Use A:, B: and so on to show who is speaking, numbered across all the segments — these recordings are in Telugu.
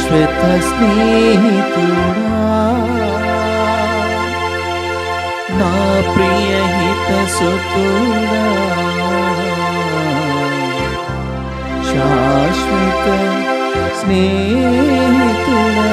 A: శాశ్వత స్నేహితుడా, నా ప్రియ హితసుతుడా, శాశ్వత స్నేహితుడా.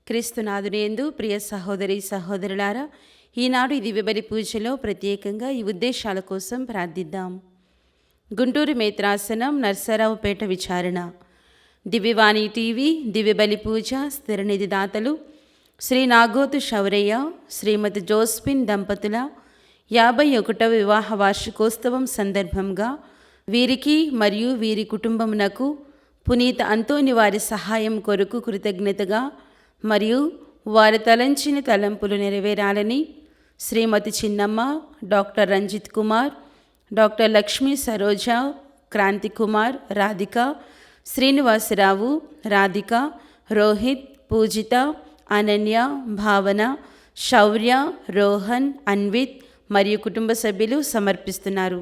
B: క్రీస్తునాథునియందు ప్రియ సహోదరి సహోదరులారా, ఈనాడు ఈ దివ్యబలి పూజలో ప్రత్యేకంగా ఈ ఉద్దేశాల కోసం ప్రార్థిద్దాం. గుంటూరు మేత్రాసనం నర్సరావుపేట విచారణ. దివ్యవాణి టీవీ దివ్యబలి పూజ స్థిరనిధి దాతలు శ్రీ నాగోతు శౌరయ్య, శ్రీమతి జోస్పిన్ దంపతుల 51వ వివాహ వార్షికోత్సవం సందర్భంగా వీరికి మరియు వీరి కుటుంబమునకు పునీత అంతోని వారి సహాయం కొరకు కృతజ్ఞతగా మరియు వారి తలంచిన తలంపులు నెరవేరాలని శ్రీమతి చిన్నమ్మ, డాక్టర్ రంజిత్ కుమార్, డాక్టర్ లక్ష్మీ సరోజ, క్రాంతి కుమార్, రాధిక, శ్రీనివాసరావు, రాధిక, రోహిత్, పూజిత, అనన్య, భావన, శౌర్య, రోహన్, అన్విత్ మరియు కుటుంబ సభ్యులు సమర్పిస్తున్నారు.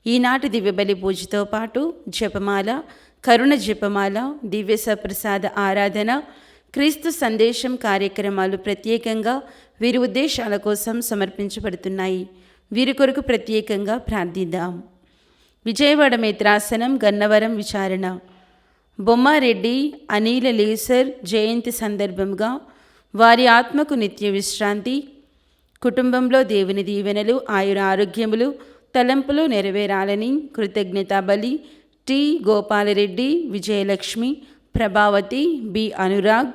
B: ఈనాటి దివ్యబలి పూజతో పాటు జపమాల, కరుణ జపమాల, దివ్య సప్రసాద ఆరాధన, క్రీస్తు సందేశం కార్యక్రమాలు ప్రత్యేకంగా వీరి ఉద్దేశాల కోసం సమర్పించబడుతున్నాయి. వీరి కొరకు ప్రత్యేకంగా ప్రార్థిద్దాం. విజయవాడ మేత్రాసనం గన్నవరం విచారణ. బొమ్మారెడ్డి అనిల లేసర్ జయంతి సందర్భంగా వారి ఆత్మకు నిత్య విశ్రాంతి, కుటుంబంలో దేవుని దీవెనలు, ఆయుర ఆరోగ్యములు, తలంపులు నెరవేరాలని కృతజ్ఞతా బలి T Gopalreddy, Vijayalakshmi, Prabhavathi, B Anurag,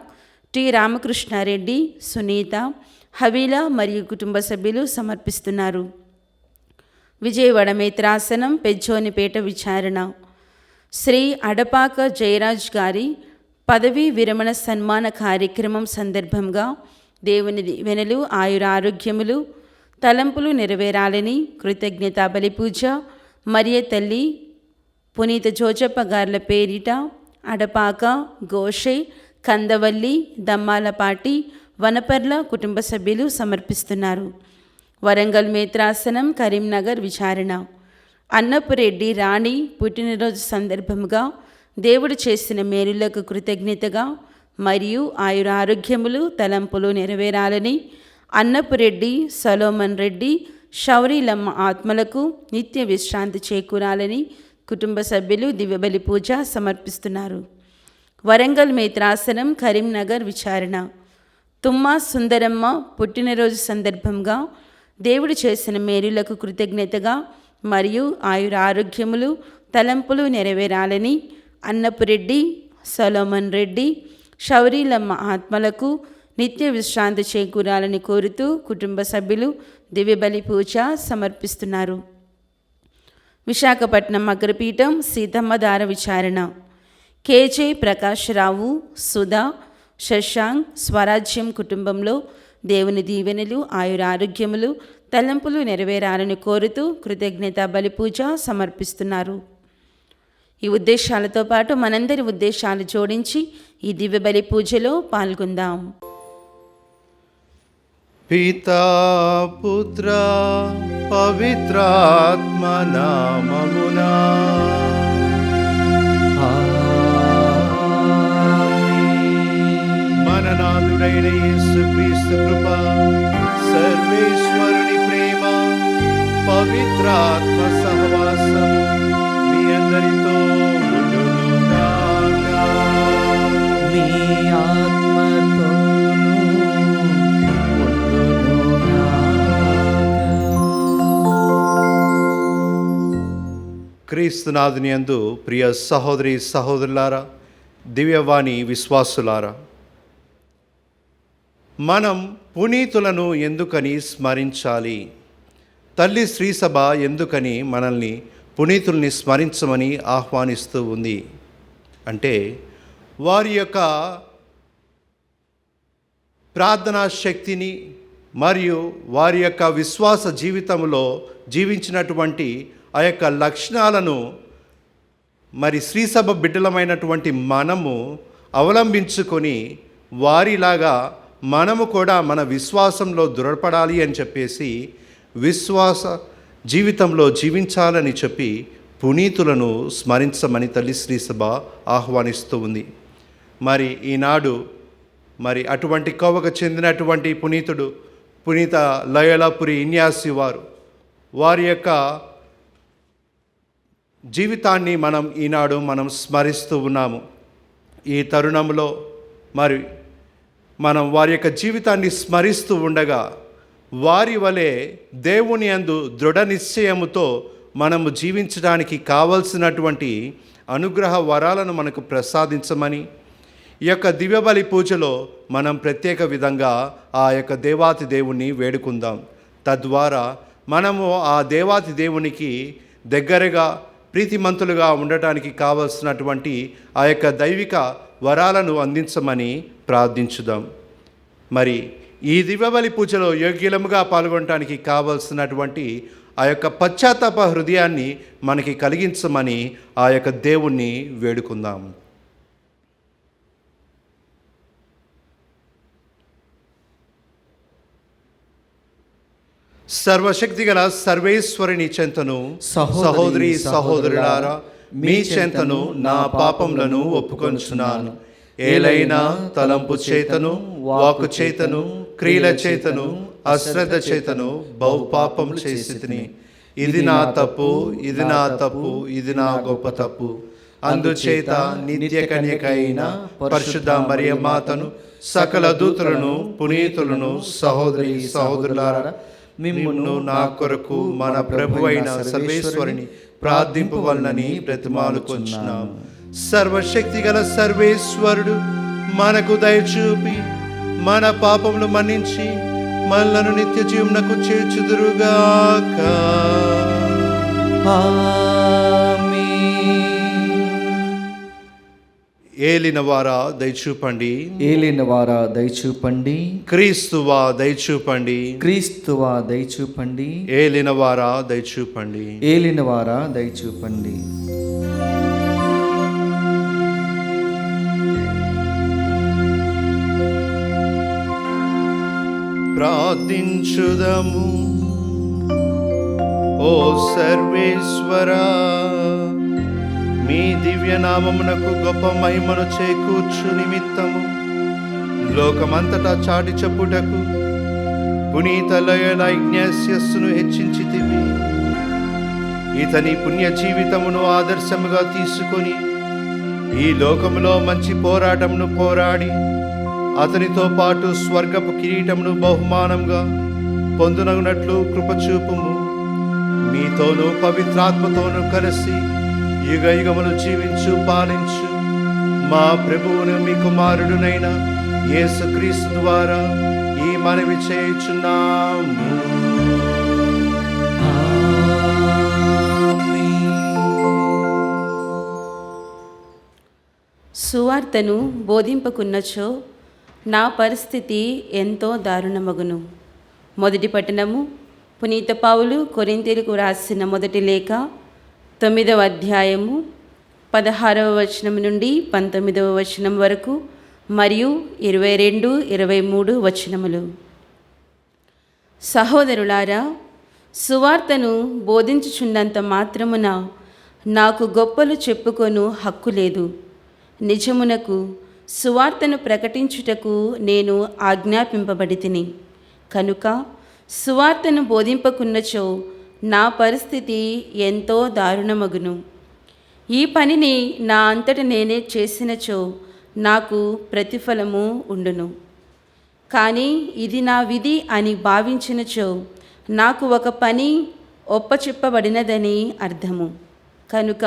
B: T Ramakrishnareddy, Sunitha, Havila మరియు కుటుంబ సభ్యులు సమర్పిస్తున్నారు. విజయవాడ మేత్రాసనం పెజ్జోనిపేట విచారణ శ్రీ అడపాక జయరాజ్ గారి పదవీ విరమణ సన్మాన కార్యక్రమం సందర్భంగా దేవుని దీవెనలు, ఆయుర ఆరోగ్యములు, తలంపులు నెరవేరాలని కృతజ్ఞతా బలి పూజ మరియ తల్లి పునీత జోజప్ప గార్ల పేరిట అడపాక, గోషే, కందవల్లి, దమ్మాలపాటి, వనపర్ల కుటుంబ సభ్యులు సమర్పిస్తున్నారు. వరంగల్ మేత్రాసనం కరీంనగర్ విచారణ అన్నపురెడ్డి రాణి పుట్టినరోజు సందర్భముగా దేవుడు చేసిన మేలులకు కృతజ్ఞతగా మరియు ఆయుర ఆరోగ్యములు, తలంపులు నెరవేరాలని అన్నపురెడ్డి, సొలోమన్ రెడ్డి, షౌరీలమ్మ ఆత్మలకు నిత్య విశ్రాంతి చేకూరాలని కుటుంబ సభ్యులు దివ్యబలి పూజ సమర్పిస్తున్నారు. వరంగల్ మేత్రాసనం కరీంనగర్ విచారణ తుమ్మా సుందరమ్మ పుట్టినరోజు సందర్భంగా దేవుడు చేసిన మేలులకు కృతజ్ఞతగా మరియు ఆయుర ఆరోగ్యములు, తలంపులు నెరవేరాలని అన్నపురెడ్డి, సొలోమన్ రెడ్డి, షౌరీలమ్మ ఆత్మలకు నిత్య విశ్రాంతి చేకూరాలని కోరుతూ కుటుంబ సభ్యులు దివ్యబలి పూజ సమర్పిస్తున్నారు. విశాఖపట్నం అగ్రపీఠం సీతమ్మధార విచారణ కేజే ప్రకాశ్రావు, సుధా, శశాంక్, స్వరాజ్యం కుటుంబంలో దేవుని దీవెనలు, ఆయుర ఆరోగ్యములు, తలంపులు నెరవేరాలని కోరుతూ కృతజ్ఞతా బలి పూజ సమర్పిస్తున్నారు. ఈ ఉద్దేశాలతో పాటు మనందరి ఉద్దేశాలు జోడించి ఈ దివ్య బలి పూజలో పాల్గొందాం.
C: పితా పుత్ర పవిత్రాత్మ నామమునా మననాథుడైన యేసుక్రీస్తు కృప, సర్వేశ్వరుని ప్రేమ, పవిత్రాత్మ సహవాసం మీ అందరితో ఉండునుగాక.
A: మీ ఆత్మతోనూ
C: క్రీస్తునాథుని యందు ప్రియ సహోదరి సహోదరులారా, దివ్యవాణి విశ్వాసులారా, మనం పునీతులను ఎందుకని స్మరించాలి? తల్లి శ్రీసభ ఎందుకని మనల్ని పునీతుల్ని స్మరించమని ఆహ్వానిస్తూ ఉంది అంటే, వారి యొక్క ప్రార్థనా శక్తిని మరియు వారి యొక్క విశ్వాస జీవితంలో జీవించినటువంటి ఆ యొక్క లక్షణాలను మరి శ్రీసభ బిడ్డలమైనటువంటి మనము అవలంబించుకొని వారిలాగా మనము కూడా మన విశ్వాసంలో దృఢపడాలి అని చెప్పేసి విశ్వాస జీవితంలో జీవించాలని చెప్పి పునీతులను స్మరించమని తల్లి శ్రీసభ ఆహ్వానిస్తూ ఉంది. మరి ఈనాడు మరి అటువంటి కోవకు చెందినటువంటి పునీతుడు పునీత లయోలాపురి ఇన్యాసి వారి యొక్క జీవితాన్ని ఈనాడు మనం స్మరిస్తూ ఉన్నాము. ఈ తరుణంలో మరి మనం వారి యొక్క జీవితాన్ని స్మరిస్తూ ఉండగా వారి వలె దేవుని యందు దృఢ నిశ్చయముతో మనము జీవించడానికి కావలసినటువంటి అనుగ్రహ వరాలను మనకు ప్రసాదించమని ఈ యొక్క దివ్యబలి పూజలో మనం ప్రత్యేక విధంగా ఆ యొక్క దేవాతి దేవుణ్ణి వేడుకుందాం. తద్వారా మనము ఆ దేవాతి దేవునికి దగ్గరగా ప్రీతిమంతులుగా ఉండటానికి కావలసినటువంటి ఆ యొక్క దైవిక వరాలను అందించమని ప్రార్థించుదాం. మరి ఈ దివ్యబలి పూజలో యోగ్యులముగా పాల్గొనడానికి కావలసినటువంటి ఆ యొక్క పశ్చాత్తాప హృదయాన్ని మనకి కలిగించమని ఆ యొక్క దేవుణ్ణి వేడుకుందాం. సర్వశక్తిగల సర్వేశ్వరుని చెంతను సహోదరి సహోదరులారా, మీ చెంతను నా పాపములను ఒప్పుకొంచున్నాను. ఏలైనా తలంపు చేతను, వాక్కు చేతను, క్రియల చేతను, అశ్రద్ధ చేతను బహుపాపం చేసి తిని. ఇది నా తప్పు, ఇది నా తప్పు, ఇది నా గొప్ప తప్పు. అందుచేత నిత్య కన్యక అయిన పరిశుద్ధ మరియ మాతను, సకల దూతలను, పునీతులను, సహోదరి సహోదరులారా, మిమ్మును నా కొరకు మన ప్రభు అయిన సర్వేశ్వరుని ప్రార్థింపవలనని బ్రతిమాలుకొంచున్నాము. సర్వశక్తి గల సర్వేశ్వరుడు మనకు దయచూపి మన పాపములు మన్నించి మనలను నిత్య జీవమునకు చేర్చుదురుగాక. ఏలినవారా దయచూపండి,
A: ఏలినవారా దయచూపండి,
C: క్రీస్తువా దయచూపండి,
A: క్రీస్తువా దయచూపండి,
C: ఏలినవారా దయచూపండి.
A: ఏలినవారా దయచూపండి.
C: ప్రార్థించుదము. ఓ సర్వేశ్వరా, మీ దివ్యనామమునకు గొప్ప మహిమను చేకూర్చు నిమిత్తము లోకమంతటా చాటి చెప్పుటకు పునీత లయోలా ఇగ్నాసియస్ను హెచ్చించితివి. ఇతని పుణ్య జీవితమును ఆదర్శముగా తీసుకొని ఈ లోకములో మంచి పోరాటమును పోరాడి అతనితో పాటు స్వర్గపు కిరీటమును బహుమానంగా పొందునగునట్లు కృపచూపుము. మీతోనూ పవిత్రాత్మతోనూ కలిసి యుగ యుగములు జీవించు పాలించు మా ప్రభువును మీ కుమారుడునైన యేసుక్రీస్తు ద్వారా ఈ మనవి చేయుచున్నాము.
B: సువార్తను బోధింపకున్నచో నా పరిస్థితి ఎంతో దారుణమగును. మొదటి పట్టణము పునీత పౌలు కొరింథీయులకు రాసిన మొదటి లేఖ 9వ అధ్యాయము 16వ వచనం నుండి 19వ వచనం వరకు మరియు 22, 23 వచనములు. సహోదరులారా, సువార్తను బోధించుచున్నంత మాత్రమున నాకు గొప్పలు చెప్పుకొను హక్కు లేదు. నిజమునకు సువార్తను ప్రకటించుటకు నేను ఆజ్ఞాపింపబడితిని. కనుక సువార్తను బోధింపకున్నచో నా పరిస్థితి ఎంతో దారుణమగును. ఈ పనిని నా అంతట నేనే చేసినచో నాకు ప్రతిఫలము ఉండును. కానీ ఇది నా విధి అని భావించినచో నాకు ఒక పని ఒప్పచెప్పబడినదని అర్థము. కనుక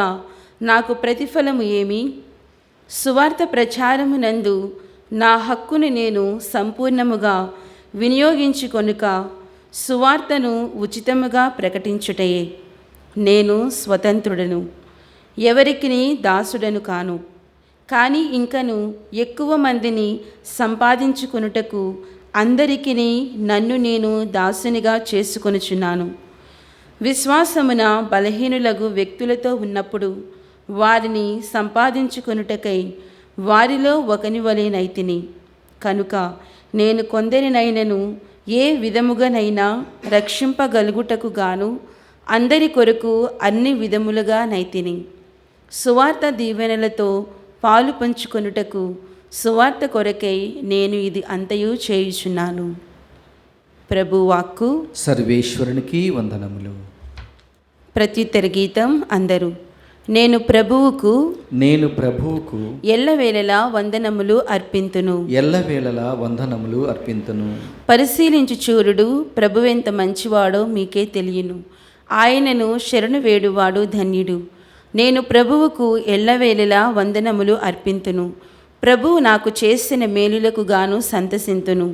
B: నాకు ప్రతిఫలము ఏమి? సువార్త ప్రచారమునందు నా హక్కును నేను సంపూర్ణముగా వినియోగించుకొనుక సువార్తను ఉచితముగా ప్రకటించుటయే. నేను స్వతంత్రుడను, ఎవరికిని దాసుడను కాను. కానీ ఇంకను ఎక్కువ మందిని సంపాదించుకొనుటకు అందరికిని నన్ను నేను దాసునిగా చేసుకొనుచున్నాను. విశ్వాసమున బలహీనులగు వ్యక్తులతో ఉన్నప్పుడు వారిని సంపాదించుకొనుటకై వారిలో ఒకని వలెనైతిని. కనుక నేను కొందరినైనను ఏ విధముగానైనా రక్షింపగలుగుటకు గాను అందరి కొరకు అన్ని విధములుగా నైతిని. సువార్త దీవెనలతో పాలు పంచుకొనుటకు సువార్త కొరకై నేను ఇది అంతయు చేయుచున్నాను. ప్రభువాక్కు.
A: సర్వేశ్వరునికి వందనములు.
B: ప్రత్యుత్తర గీతం. అందరూ నేను ప్రభువుకు ఎల్లవేళలా వందనములు అర్పింతును.
A: ఎల్లవేళలా వందనములు అర్పింతును.
B: పరిశీలించు చూరుడు ప్రభువెంత మంచివాడో మీకే తెలియను. ఆయనను శరణు వేడువాడు ధన్యుడు. నేను ప్రభువుకు ఎల్లవేళలా వందనములు అర్పింతును. ప్రభువు నాకు చేసిన మేలులకు గాను సంతసింతును.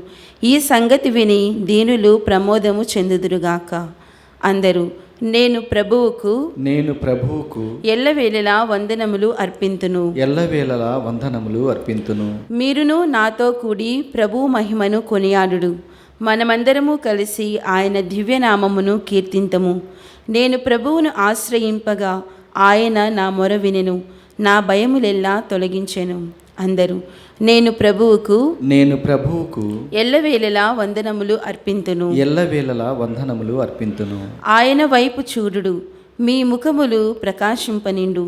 B: ఈ సంగతి విని దీనులు ప్రమోదము చెందుదురుగాక. అందరూ నేను ప్రభువుకు ఎల్లవేళలా వందనములు అర్పింతును.
A: ఎల్లవేళలా వందనములు అర్పింతును.
B: మీరును నాతో కూడి ప్రభువు మహిమను కొనియాడుడు. మనమందరము కలిసి ఆయన దివ్యనామమును కీర్తింతము. నేను ప్రభువును ఆశ్రయింపగా ఆయన నా మొర వినెను. నా భయములెల్లా తొలగించెను. అందరూ నేను ప్రభువుకు ఎల్లవేళలా వందనములు అర్పింతును.
A: ఎల్లవేళలా వందనములు అర్పింతును.
B: ఆయన వైపు చూడుడు, మీ ముఖములు ప్రకాశింపనిండు.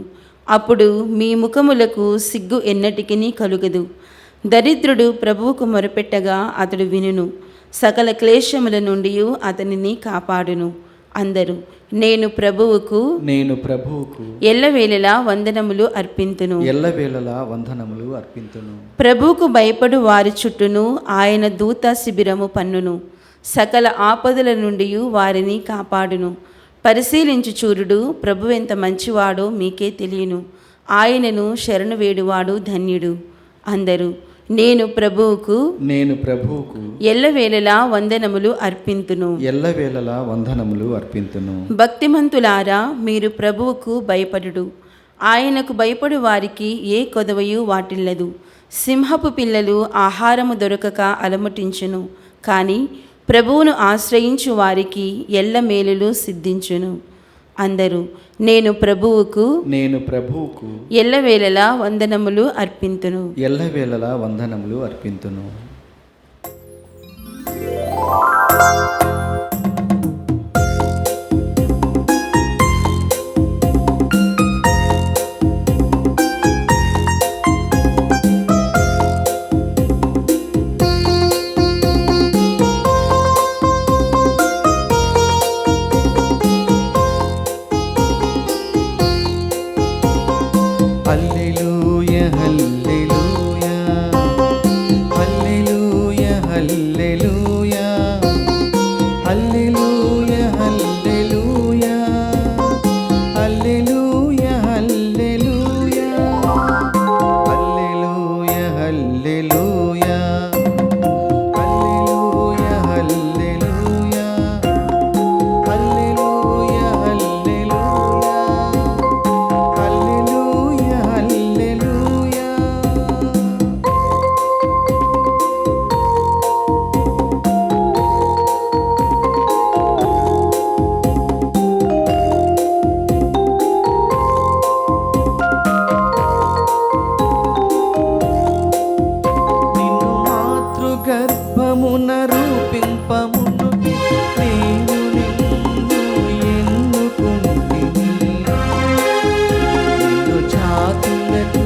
B: అప్పుడు మీ ముఖములకు సిగ్గు ఎన్నటికిని కలుగదు. దరిద్రుడు ప్రభువుకు మొరపెట్టగా అతడు వినును. సకల క్లేశముల నుండి అతనిని కాపాడును. అందరూ నేను ప్రభువుకు
A: నేను ప్రభువుకు
B: ఎల్లవేళలా వందనములు అర్పింతును.
A: ఎల్లవేళలా వందనములు అర్పింతును.
B: ప్రభువుకు భయపడు వారి చుట్టూను ఆయన దూత శిబిరము పన్నును. సకల ఆపదల నుండి వారిని కాపాడును. పరిశీలించు చూరుడు, ప్రభు ఎంత మంచివాడో మీకే తెలియను. ఆయనను శరణు వేడువాడు ధన్యుడు. అందరూ నేను ప్రభువుకు
A: నేను ప్రభువుకు
B: ఎల్లవేళలా వందనములు అర్పింతును.
A: ఎల్లవేళలా వందనములు అర్పింతును.
B: భక్తిమంతులారా, మీరు ప్రభువుకు భయపడుడు. ఆయనకు భయపడు వారికి ఏ కొదవయు వాటిల్లదు. సింహపు పిల్లలు ఆహారము దొరకక అలమటించును, కానీ ప్రభువును ఆశ్రయించు వారికి ఎల్ల మేలులు సిద్ధించును. అందరూ నేను ప్రభువుకు
A: నేను ప్రభువుకు
B: ఎల్లవేళలా వందనములు అర్పింతును.
A: ఎల్లవేళలా వందనములు అర్పింతును. హల్లెలూయా హల్లెలూయా హల్లెలూయా హల్లెలూయా హల్లెలూయా హల్లెలూయా హల్లెలూయా హల్లెలూయా హల్లెలూయా హల్లెలూయా హల్లెలూయా హల్లెలూయా హల్లెలూయా హల్లెలూయా హల్లెలూయా హల్లెలూయా. నిన్ను మాతృగర్భమున రూపింపమును నేను నిన్ను ఎన్నుకుంటిని. నిన్ను జాతులకు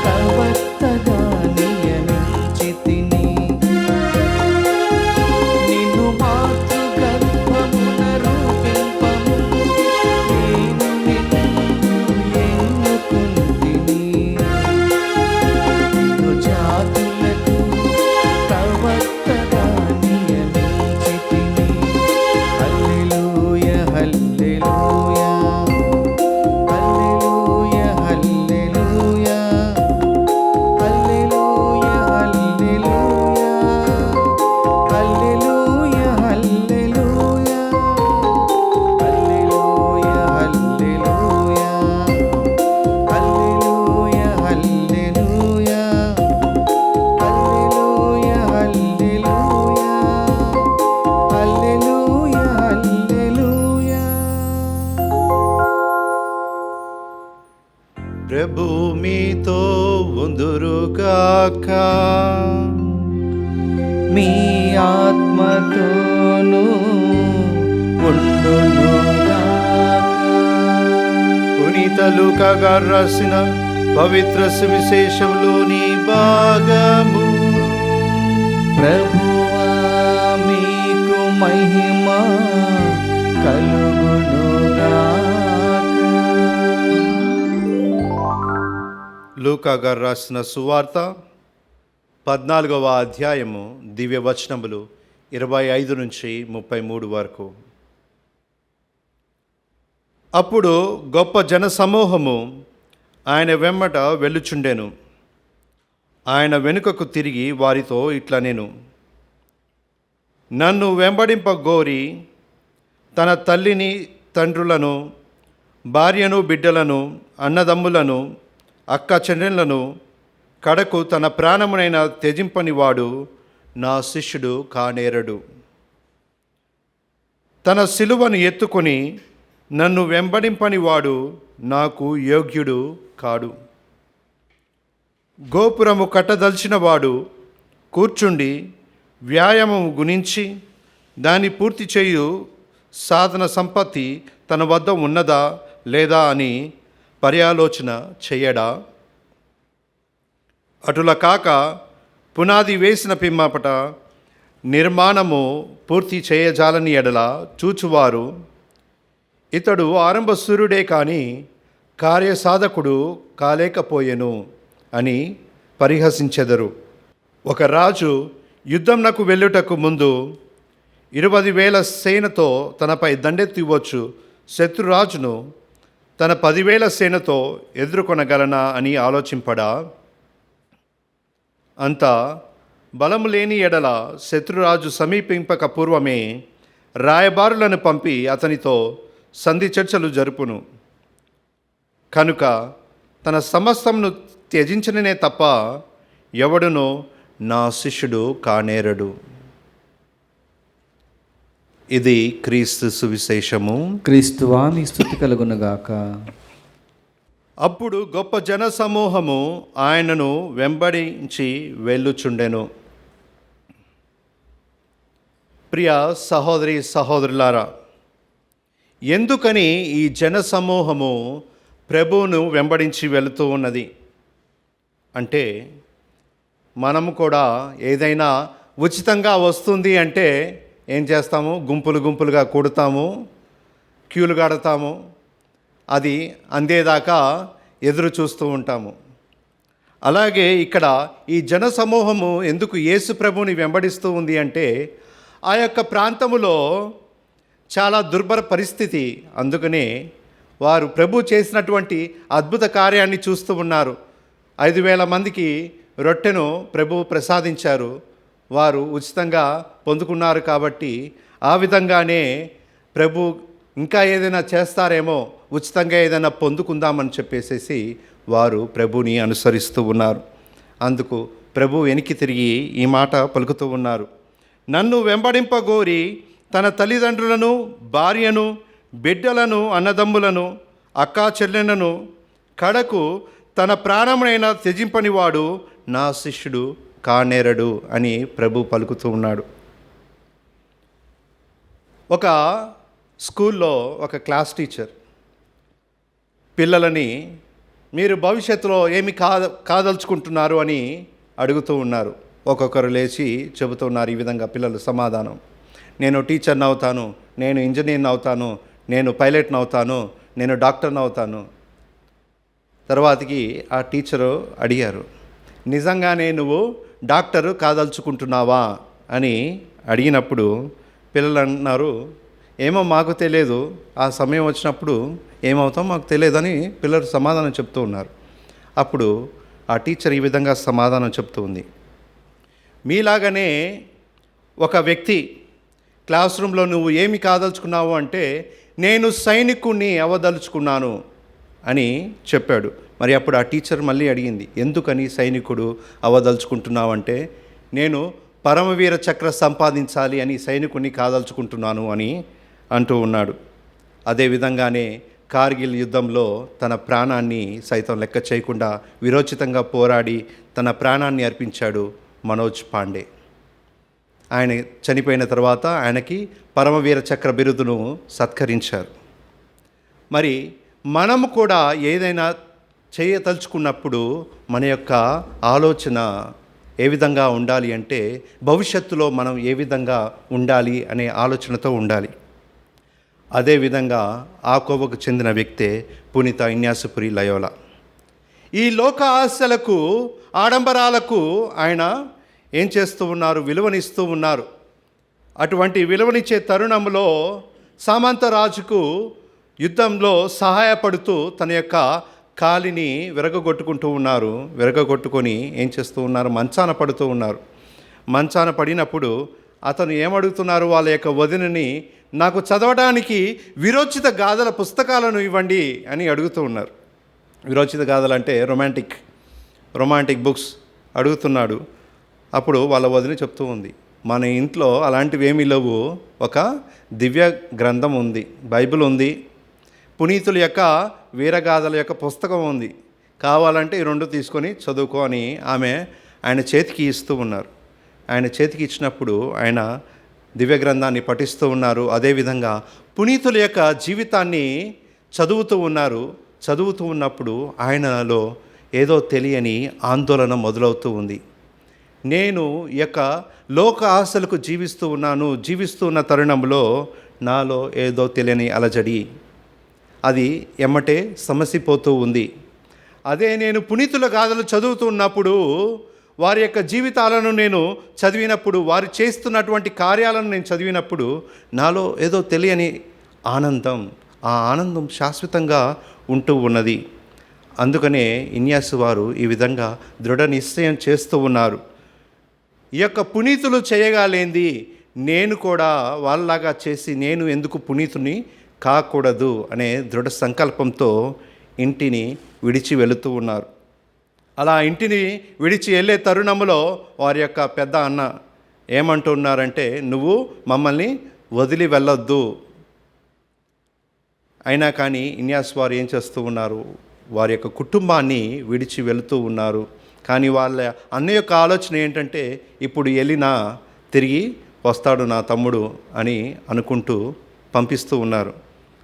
A: ప్రవక్తగా నియమించితిని. నిన్ను మాతృగర్భమున రూపింపమును నేను నిన్ను ఎన్నుకుంటిని. నిన్ను జాతులకు ప్రవక్తగా నియమించితిని. హల్లెలూయా హల్లెలూయా హల్లెలూయా హల్లెలూయా హల్లెలూయా హల్లెలూయా హల్లెలూయా హల్లెలూయా హల్లెలూయా హల్లెలూయా హల్లెలూయా హల్లెలూయా హల్లెలూయా హల్లెలూయా హల్లెలూయా.
C: ప్రభు మీతో ఉందురుగాక.
A: మీ ఆత్మతోనూ ఉండునుగాక.
C: పునీత లూకా గారు రాసిన పవిత్ర సువిశేషంలోని భాగము.
A: ప్రభువా మీకు మహిమ కలుగునుగాక.
C: లూకా గారు రాసిన సువార్త 14వ అధ్యాయము దివ్యవచనములు 25 నుంచి 33 వరకు. అప్పుడు గొప్ప జనసమూహము ఆయన వెమ్మట వెళ్ళుచుండెను. ఆయన వెనుకకు తిరిగి వారితో ఇట్లా నేను నన్ను వెంబడింపగోరి తన తల్లిని, తండ్రులను, భార్యను, బిడ్డలను, అన్నదమ్ములను, అక్క చెల్లెళ్లను, కడకు తన ప్రాణమునైన త్యజింపనివాడు నా శిష్యుడు కానేరడు. తన సిలువను ఎత్తుకొని నన్ను వెంబడింపనివాడు నాకు యోగ్యుడు కాడు. గోపురము కట్టదలిచినవాడు కూర్చుండి వ్యాయామము గుణించి దాన్ని పూర్తి చేయు సాధన సంపత్తి తన వద్ద ఉన్నదా లేదా అని పర్యాలోచన చెయ్యడా? అటుల కాక పునాది వేసిన పిమ్మపట నిర్మాణము పూర్తి చేయజాలని ఎడల చూచువారు, ఇతడు ఆరంభ సూర్యుడే కాని కార్యసాధకుడు కాలేకపోయెను అని పరిహసించెదరు. ఒక రాజు యుద్ధంనకు వెళ్ళుటకు ముందు 20,000 సేనతో తనపై దండెత్తి వచ్చు శత్రురాజును తన 10,000 సేనతో ఎదుర్కొనగలనా అని ఆలోచింపడా? అంత బలము లేని ఎడల శత్రురాజు సమీపింపక పూర్వమే రాయబారులను పంపి అతనితో సంధి చర్చలు జరుపును. కనుక తన సమస్తమును త్యజించననే తప్ప ఎవడునో నా శిష్యుడు కానేరడు. ఇది క్రీస్తు సువిశేషము.
A: క్రీస్తువా మీ స్తుతి కలుగునుగాక.
C: అప్పుడు గొప్ప జన సమూహము ఆయనను వెంబడించి వెళ్ళుచుండెను. ప్రియ సహోదరి సహోదరులారా, ఎందుకని ఈ జన సమూహము ప్రభువును వెంబడించి వెళుతూ ఉన్నది అంటే, మనము కూడా ఏదైనా ఉచితంగా వస్తుంది అంటే ఏం చేస్తాము? గుంపులు గుంపులుగా కూడతాము, క్యూలు కడతాము, అది అందేదాకా ఎదురు చూస్తూ ఉంటాము. అలాగే ఇక్కడ ఈ జన సమూహము ఎందుకు యేసు ప్రభువుని వెంబడిస్తూ ఉంది అంటే, ఆ యొక్క ప్రాంతములో చాలా దుర్భర పరిస్థితి. అందుకనే వారు ప్రభు చేసినటువంటి అద్భుత కార్యాన్ని చూస్తూ ఉన్నారు. 5,000 మందికి రొట్టెను ప్రభు ప్రసాదించారు. వారు ఉచితంగా పొందుకున్నారు. కాబట్టి ఆ విధంగానే ప్రభు ఇంకా ఏదైనా చేస్తారేమో, ఉచితంగా ఏదైనా పొందుకుందామని చెప్పేసేసి వారు ప్రభుని అనుసరిస్తూ ఉన్నారు. అందుకు ప్రభు వెనక్కి తిరిగి ఈ మాట పలుకుతూ ఉన్నారు. నన్ను వెంబడింపగోరి తన తల్లిదండ్రులను, భార్యను, బిడ్డలను, అన్నదమ్ములను, అక్కా చెల్లెలను, కడకు తన ప్రాణమునైనా త్యజింపనివాడు నా శిష్యుడు కానేరడు అని ప్రభు పలుకుతూ ఉన్నాడు. ఒక స్కూల్లో ఒక క్లాస్ టీచర్ పిల్లలని మీరు భవిష్యత్తులో ఏమి కాదలుచుకుంటున్నారు అని అడుగుతూ ఉన్నారు. ఒక్కొక్కరు లేచి చెబుతున్నారు ఈ విధంగా పిల్లలు సమాధానం. నేను టీచర్ని అవుతాను, నేను ఇంజనీర్ని అవుతాను, నేను పైలట్ని అవుతాను, నేను డాక్టర్ని అవుతాను. తర్వాతకి ఆ టీచరు అడిగారు, నిజంగానే నువ్వు డాక్టరు కాదలుచుకుంటున్నావా అని అడిగినప్పుడు పిల్లలు అన్నారు, ఏమో మాకు తెలియదు, ఆ సమయం వచ్చినప్పుడు ఏమవుతాం మాకు తెలియదని పిల్లలు సమాధానం చెప్తూ ఉన్నారు. అప్పుడు ఆ టీచర్ ఈ విధంగా సమాధానం చెప్తూ ఉంది, మీలాగనే ఒక వ్యక్తి క్లాస్ రూమ్లో నువ్వు ఏమి కాదలుచుకున్నావు అంటే, నేను సైనికుణ్ణి అవదలుచుకున్నాను అని చెప్పాడు. మరి అప్పుడు ఆ టీచర్ మళ్ళీ అడిగింది, ఎందుకని సైనికుడు అవదలుచుకుంటున్నావు అంటే, నేను పరమవీర చక్ర సంపాదించాలి అని సైనికుణ్ణి కాదలుచుకుంటున్నాను అని అంటూ ఉన్నాడు. అదేవిధంగానే కార్గిల్ యుద్ధంలో తన ప్రాణాన్ని సైతం లెక్క చేయకుండా విరోచితంగా పోరాడి తన ప్రాణాన్ని అర్పించాడు మనోజ్ పాండే. ఆయన చనిపోయిన తర్వాత ఆయనకి పరమవీర చక్ర బిరుదును సత్కరించారు. మరి మనము కూడా ఏదైనా చేయదలుచుకున్నప్పుడు మన యొక్క ఆలోచన ఏ విధంగా ఉండాలి అంటే, భవిష్యత్తులో మనం ఏ విధంగా ఉండాలి అనే ఆలోచనతో ఉండాలి. అదేవిధంగా ఆ కోవకు చెందిన వ్యక్తే పునీత ఇన్యాసుపురి లయోలా. ఈ లోక ఆశలకు, ఆడంబరాలకు ఆయన ఏం చేస్తూ ఉన్నారు? విలువనిస్తూ ఉన్నారు. అటువంటి విలువనిచ్చే తరుణంలో సామంతరాజుకు యుద్ధంలో సహాయపడుతూ తన యొక్క కాలిని విరగొట్టుకొని ఏం చేస్తూ ఉన్నారు? మంచాన పడుతూ ఉన్నారు. మంచాన పడినప్పుడు అతను ఏమడుగుతున్నారు? వాళ్ళ యొక్క వదినని, నాకు చదవడానికి విరోచిత గాథల పుస్తకాలను ఇవ్వండి అని అడుగుతూ ఉన్నారు. విరోచిత గాథలు అంటే రొమాంటిక్ బుక్స్ అడుగుతున్నాడు. అప్పుడు వాళ్ళ వదిన చెప్తూ ఉంది, మన ఇంట్లో అలాంటివి ఏమీ లేవు, ఒక దివ్య గ్రంథం ఉంది, బైబిల్ ఉంది, పునీతుల యొక్క వీరగాథల యొక్క పుస్తకం ఉంది, కావాలంటే ఈ 2 తీసుకొని చదువుకో అని ఆయన చేతికి ఇస్తూ ఉన్నారు. ఆయన చేతికి ఇచ్చినప్పుడు ఆయన దివ్య గ్రంథాన్ని పఠిస్తూ ఉన్నారు. అదేవిధంగా పునీతుల యొక్క జీవితాన్ని చదువుతూ ఉన్నారు. చదువుతూ ఉన్నప్పుడు ఆయనలో ఏదో తెలియని ఆందోళన మొదలవుతూ ఉంది. నేను ఈ యొక్క లోక ఆశలకు జీవిస్తూ ఉన్న తరుణంలో నాలో ఏదో తెలియని అలజడి, అది ఎమ్మటే సమసిపోతూ ఉంది. అదే నేను పునీతుల గాథలు చదువుతూ ఉన్నప్పుడు, వారి యొక్క జీవితాలను నేను చదివినప్పుడు, వారు చేస్తున్నటువంటి కార్యాలను నేను చదివినప్పుడు నాలో ఏదో తెలియని ఆనందం, ఆ ఆనందం శాశ్వతంగా ఉంటూ ఉన్నది. అందుకనే ఇన్యాసు వారు ఈ విధంగా దృఢ నిశ్చయం చేస్తూ ఉన్నారు. ఈ యొక్క పునీతులు చేయగలేంది నేను కూడా వాళ్ళలాగా చేసి నేను ఎందుకు పునీతుని కాకూడదు అనే దృఢ సంకల్పంతో ఇంటిని విడిచి వెళుతూ ఉన్నారు. అలా ఇంటిని విడిచి వెళ్ళే తరుణంలో వారి యొక్క పెద్ద అన్న ఏమంటున్నారంటే, నువ్వు మమ్మల్ని వదిలి వెళ్ళొద్దు. అయినా కానీ ఇన్యాస్ వారు ఏం చేస్తూ ఉన్నారు, వారి యొక్క కుటుంబాన్ని విడిచి వెళుతూ ఉన్నారు. కానీ వాళ్ళ అన్న యొక్క ఆలోచన ఏంటంటే, ఇప్పుడు వెళ్ళినా తిరిగి వస్తాడు నా తమ్ముడు అని అనుకుంటూ పంపిస్తూ ఉన్నారు.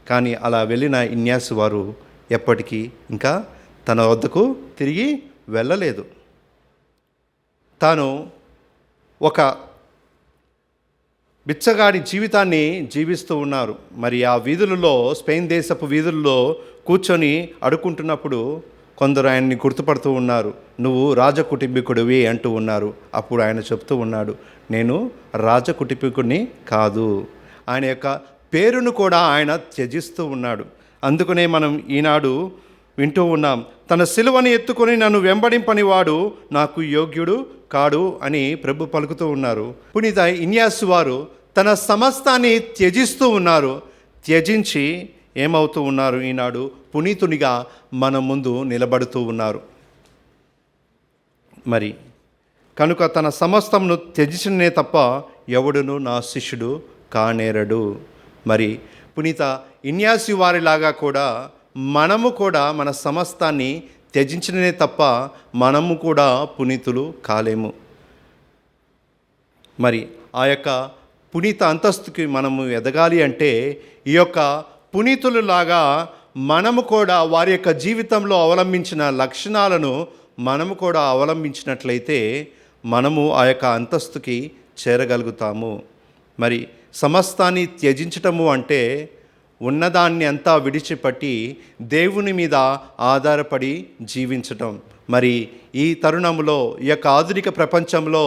C: కానీ అలా వెళ్ళిన ఇన్యాసు వారు ఎప్పటికీ ఇంకా తన వద్దకు తిరిగి వెళ్ళలేదు. తాను ఒక బిచ్చగాడి జీవితాన్ని జీవిస్తూ ఉన్నారు. మరి ఆ వీధులలో, స్పెయిన్ దేశపు వీధుల్లో కూర్చొని అడుక్కుంటున్నప్పుడు కొందరు ఆయన్ని గుర్తుపడుతూ ఉన్నారు. నువ్వు రాజకుటుంబీకుడివి అంటూ ఉన్నారు. అప్పుడు ఆయన చెప్తూ ఉన్నాడు, నేను రాజకుటుంబీకుడిని కాదు. ఆయన యొక్క పేరును కూడా ఆయన త్యజిస్తూ ఉన్నాడు. అందుకనే మనం ఈనాడు వింటూ ఉన్నాం, తన సిలువని ఎత్తుకొని నన్ను వెంబడింపని వాడు నాకు యోగ్యుడు కాడు అని ప్రభు పలుకుతూ ఉన్నారు. పునీత ఇన్యాసు వారు తన సమస్తాన్ని త్యజిస్తూ ఉన్నారు. త్యజించి ఏమవుతూ ఉన్నారు, ఈనాడు పునీతునిగా మన ముందు నిలబడుతూ ఉన్నారు. మరి కనుక తన సమస్తమును త్యజించనే తప్ప ఎవడును నా శిష్యుడు కానేరడు. మరి పునీత ఇన్యాసు వారిలాగా కూడా మనము కూడా మన సమస్తాన్ని త్యజించనే తప్ప మనము కూడా పునీతులు కాలేము. మరి ఆ యొక్క పునీత అంతస్తుకి మనము ఎదగాలి అంటే ఈ యొక్క పునీతులలాగా మనము కూడా వారి యొక్క జీవితంలో అవలంబించిన లక్షణాలను మనము కూడా అవలంబించినట్లయితే మనము ఆ యొక్క అంతస్తుకి చేరగలుగుతాము. మరి సమస్తాన్ని త్యజించటము అంటే ఉన్నదాన్ని అంతా విడిచిపెట్టి దేవుని మీద ఆధారపడి జీవించటం. మరి ఈ తరుణంలో, ఈ యొక్క ఆధునిక ప్రపంచంలో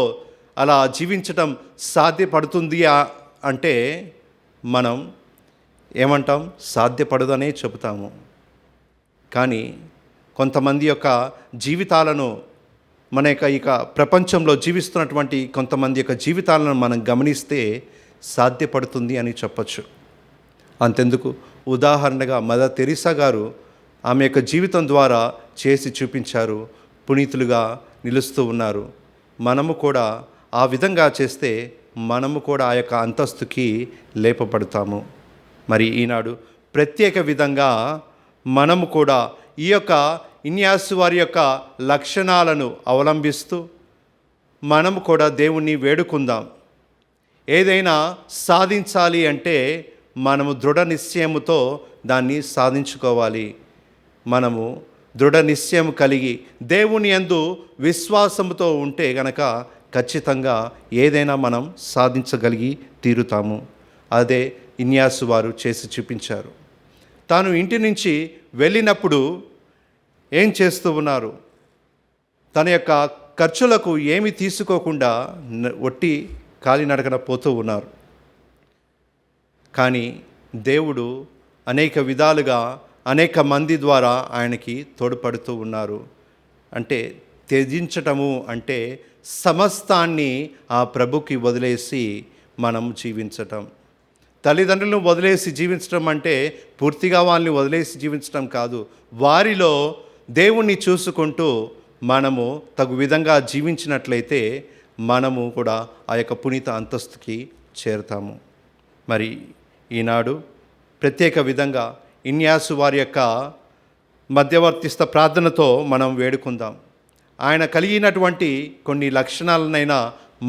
C: అలా జీవించటం సాధ్యపడుతుంది అంటే మనం ఏమంటాం, సాధ్యపడదనే చెబుతాము. కానీ కొంతమంది యొక్క జీవితాలను, మన యొక్క ప్రపంచంలో జీవిస్తున్నటువంటి కొంతమంది యొక్క జీవితాలను మనం గమనిస్తే సాధ్యపడుతుంది అని చెప్పచ్చు. అంతెందుకు, ఉదాహరణగా మదర్ తెరీసా గారు ఆమె యొక్క జీవితం ద్వారా చేసి చూపించారు, పునీతులుగా నిలుస్తూ ఉన్నారు. మనము కూడా ఆ విధంగా చేస్తే మనము కూడా ఆ యొక్క అంతస్తుకి లేపబడతాము. మరి ఈనాడు ప్రత్యేక విధంగా మనము కూడా ఈ యొక్క ఇన్యాసు వారి యొక్క లక్షణాలను అవలంబిస్తూ మనము కూడా దేవుణ్ణి వేడుకుందాం. ఏదైనా సాధించాలి అంటే మనము దృఢ నిశ్చయముతో దాన్ని సాధించుకోవాలి. మనము దృఢ నిశ్చయం కలిగి దేవుని యందు విశ్వాసముతో ఉంటే గనక ఖచ్చితంగా ఏదైనా మనం సాధించగలిగి తీరుతాము. అదే ఇన్యాసు వారు చేసి చూపించారు. తాను ఇంటి నుంచి వెళ్ళినప్పుడు ఏం చేస్తూ ఉన్నారు, తన యొక్క ఖర్చులకు ఏమి తీసుకోకుండా ఒట్టి కాలినడకన పోతూ ఉన్నారు. కానీ దేవుడు అనేక విధాలుగా అనేక మంది ద్వారా ఆయనకి తోడ్పడుతూ ఉన్నారు. అంటే త్యజించటము అంటే సమస్తాన్ని ఆ ప్రభుకి వదిలేసి మనం జీవించటం. తల్లిదండ్రులను వదిలేసి జీవించడం అంటే పూర్తిగా వాళ్ళని వదిలేసి జీవించడం కాదు. వారిలో దేవుణ్ణి చూసుకుంటూ మనము తగు విధంగా జీవించినట్లయితే మనము కూడా ఆ యొక్క పునీత అంతస్తుకి చేరుతాము. మరి ఈనాడు ప్రత్యేక విధంగా ఇన్యాసు వారి యొక్క మధ్యవర్తిస్థ ప్రార్థనతో మనం వేడుకుందాం. ఆయన కలిగినటువంటి కొన్ని లక్షణాలనైనా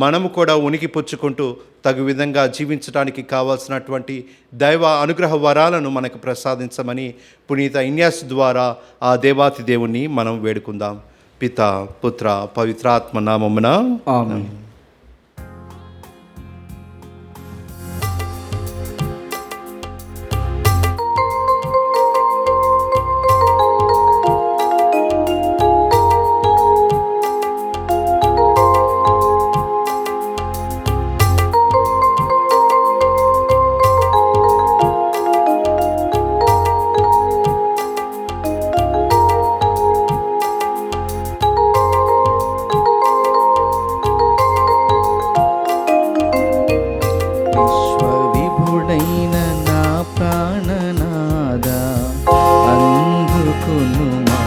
C: మనము కూడా ఉనికి పుచ్చుకుంటూ తగు విధంగా జీవించడానికి కావాల్సినటువంటి దైవ అనుగ్రహ వరాలను మనకు ప్రసాదించమని పునీత ఇన్యాసు ద్వారా ఆ దేవాతి దేవుణ్ణి మనం వేడుకుందాం. పితా పుత్ర పవిత్రాత్మ నామమున
A: ఆమేన్. విశ్వవిభుడైన నా ప్రాణనాద అందుకునుమా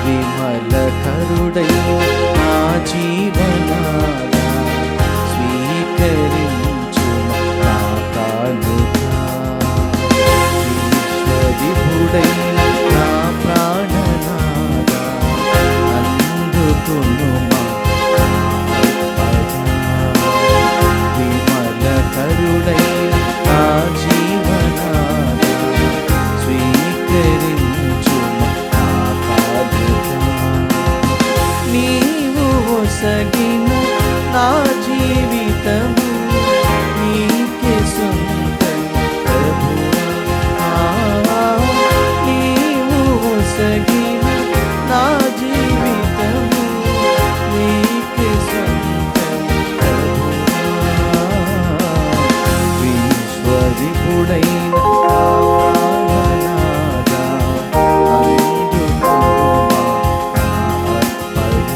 A: విమలకరుడైన నా జీవనాద స్వీకరించుమా నా కానుక. విశ్వవిభుడైన నా ప్రాణనాద అందుకునుమా కరుడైన నా జీవనాద స్వీకరించుమా నా కానుక. నీవు ఒసగిన నా జీవితము నీకే సొంతం ప్రభువా. నీవు ఒసగిన నా జీవితము నీకే సొంతం ప్రభువా. విశ్వవిభుడైన ప్రాణనాద అందుకునుమా నా అర్పణ.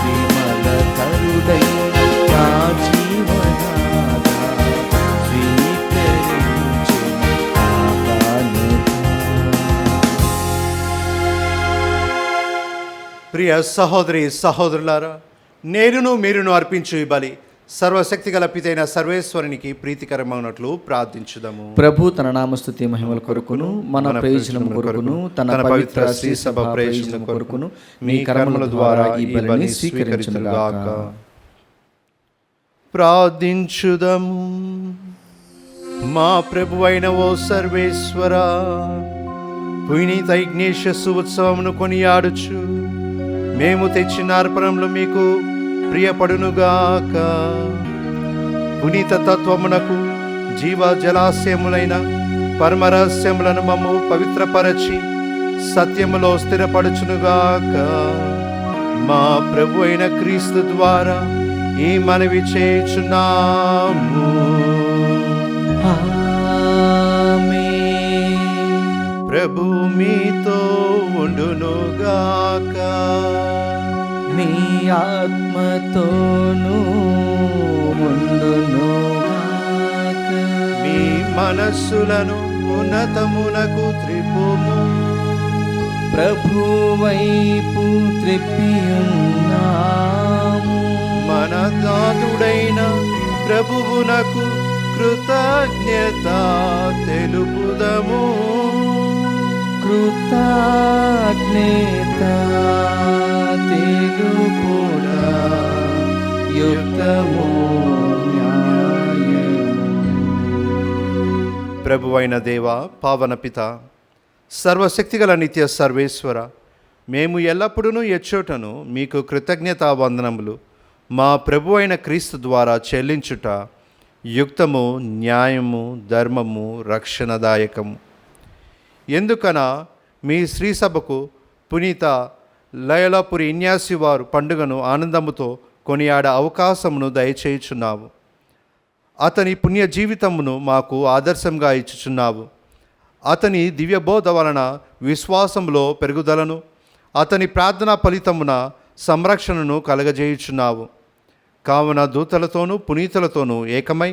A: విమలకరుడైన నా జీవనాద స్వీకరించుమా నా కానుక.
C: ప్రియ సహోదరి సహోదరులారా, నేనును మీరును అర్పించు ఈ బలి సర్వశక్తి గల పితైన సర్వేశ్వరునికి ప్రీతికరమైనట్లు ప్రార్థించుదాము.
A: ప్రభు తన నామస్తుతి మహిమల కొరకును మన ప్రయోజనం కొరకును తన పవిత్ర శ్రీ సభ ప్రయోజనం కొరకును మీ కర్మల ద్వారా ఈ బలిని స్వీకరించుగాక.
C: ప్రార్థించుదము. మా ప్రభువైన ఓ సర్వేశ్వర, పునీత ఇగ్నేషియస్ ఉత్సవమును కొనియాడుచు మేము తెచ్చిన అర్పణలు మీకు ప్రియపడునుగాక. పునీత తత్వమునకు జీవ జలాశయములైన పరమరహస్యములను మమ్ము పవిత్రపరచి సత్యములో స్థిరపడుచునుగాక. మా ప్రభు అయిన క్రీస్తు ద్వారా ఈ మనవి చేయుచున్నాము. ప్రభు మీతో ఉండునుగాక.
A: మీ ఆత్మతోనూ ఉండునుగాక.
C: మీ మనస్సులను ఉన్నతమునకు త్రిప్పుము.
A: ప్రభువైపు త్రిప్పియున్నాము.
C: మన నాథుడైన ప్రభువునకు కృతజ్ఞత తెలుపుదము.
A: కృతజ్ఞత తెలుపుట యుక్తము న్యాయము.
C: ప్రభువైన దేవ, పావన పిత, సర్వశక్తిగల నిత్య సర్వేశ్వర, మేము ఎల్లప్పుడూ ఎచ్చోటను మీకు కృతజ్ఞతా వందనములు మా ప్రభు అయిన క్రీస్తు ద్వారా చెల్లించుట యుక్తము, న్యాయము, ధర్మము, రక్షణదాయకము. ఎందుకనా మీ శ్రీసభకు పునీత లయలాపురి ఇన్యాసి వారు పండుగను ఆనందముతో కొనియాడ అవకాశమును దయచేయుచున్నావు. అతని పుణ్య జీవితమును మాకు ఆదర్శంగా ఇచ్చుచున్నావు. అతని దివ్యబోధ వలన విశ్వాసంలో పెరుగుదలను, అతని ప్రార్థనా ఫలితమున సంరక్షణను కలగజేయుచున్నావు. కావున దూతలతోనూ పునీతులతోనూ ఏకమై